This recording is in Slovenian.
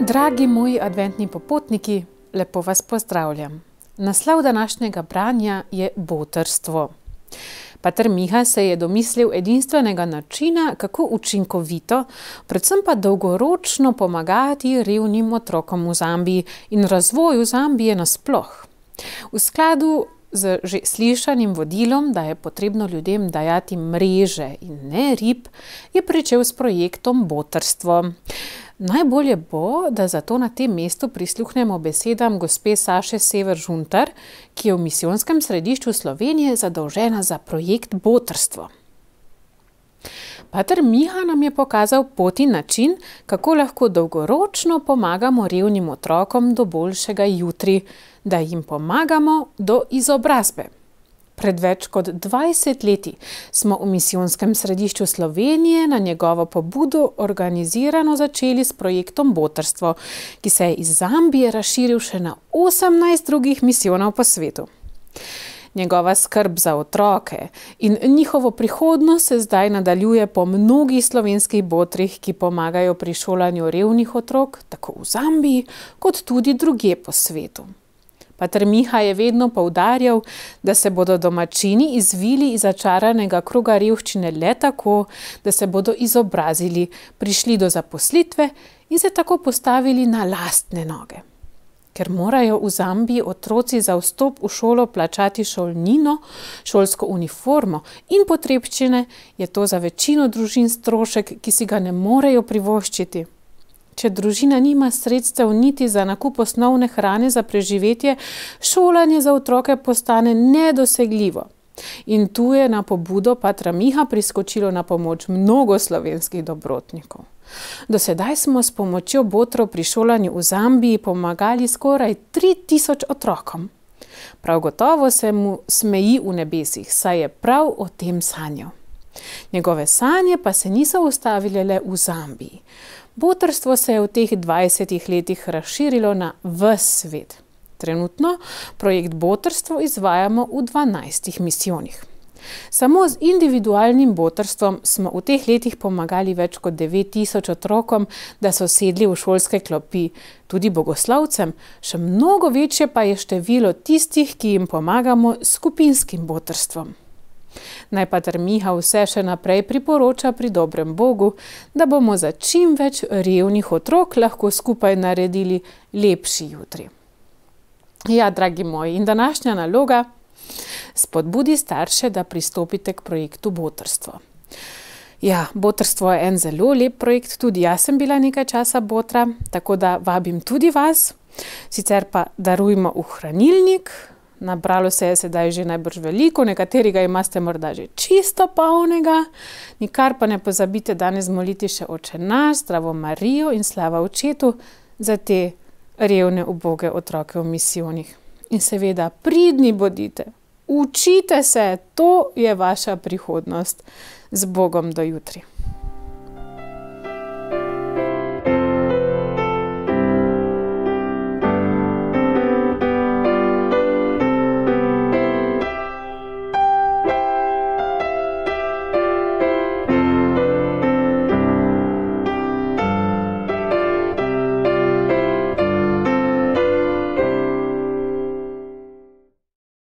Dragi moji adventni popotniki, lepo vas pozdravljam. Naslov današnjega branja je Botrstvo. Pater Miha se je domislil edinstvenega načina, kako učinkovito, predvsem pa dolgoročno pomagati revnim otrokom v Zambiji in razvoju Zambije nasploh. V skladu z že slišanim vodilom, da je potrebno ljudem dajati mreže in ne rib, je pričel s projektom Botrstvo. Najbolje bo, da zato na tem mestu prisluhnemo besedam gospe Saše Sever Žuntar, ki je v misijonskem središču Slovenije zadolžena za projekt Botrstvo. Pater Miha nam je pokazal pot in način, kako lahko dolgoročno pomagamo revnim otrokom do boljšega jutri, da jim pomagamo do izobrazbe. Pred več kot 20 leti smo v misijonskem središču Slovenije na njegovo pobudo organizirano začeli s projektom Botrstvo, ki se je iz Zambije razširil še na 18 drugih misijonov po svetu. Njegova skrb za otroke in njihovo prihodnost se zdaj nadaljuje po mnogih slovenskih botrih, ki pomagajo pri šolanju revnih otrok, tako v Zambiji kot tudi drugje po svetu. Pater Miha je vedno poudarjal, da se bodo domačini izvili iz začaranega kroga revščine le tako, da se bodo izobrazili, prišli do zaposlitve in se tako postavili na lastne noge. Ker morajo v Zambiji otroci za vstop v šolo plačati šolnino, šolsko uniformo in potrebščine, je to za večino družin strošek, ki si ga ne morejo privoščiti. Če družina nima sredstev niti za nakup osnovne hrane za preživetje, šolanje za otroke postane nedosegljivo. In tu je na pobudo patra Miha priskočilo na pomoč mnogo slovenskih dobrotnikov. Do sedaj smo s pomočjo botrov pri šolanju v Zambiji pomagali skoraj 3000 otrokom. Prav gotovo se mu smeji v nebesih, saj je prav o tem sanjal. Njegove sanje pa se niso ustavile le v Zambiji. Botrstvo se je v teh 20 letih razširilo na ves svet. Trenutno projekt Botrstvo izvajamo v 12 misijonih. Samo z individualnim botrstvom smo v teh letih pomagali več kot 9000 otrokom, da so sedli v šolske klopi, tudi bogoslovcem, še mnogo večje pa je število tistih, ki jim pomagamo s skupinskim botrstvom. Naj pater Miha vse še naprej priporoča pri dobrem Bogu, da bomo za čim več revnih otrok lahko skupaj naredili lepši jutri. Ja, dragi moji, in današnja naloga: spodbudi starše, da pristopite k projektu Botrstvo. Ja, Botrstvo je en zelo lep projekt, tudi jaz sem bila nekaj časa botra, tako da vabim tudi vas. Sicer pa darujmo v hranilnik. Nabralo se je sedaj že najbrž veliko, nekaterega imate morda že čisto polnega. Nikar pa ne pozabite danes moliti še Oče naš, Zdravo Marijo in slava Očetu za te revne, uboge otroke v misijonih. In seveda pridni bodite, učite se, to je vaša prihodnost. Z Bogom do jutri.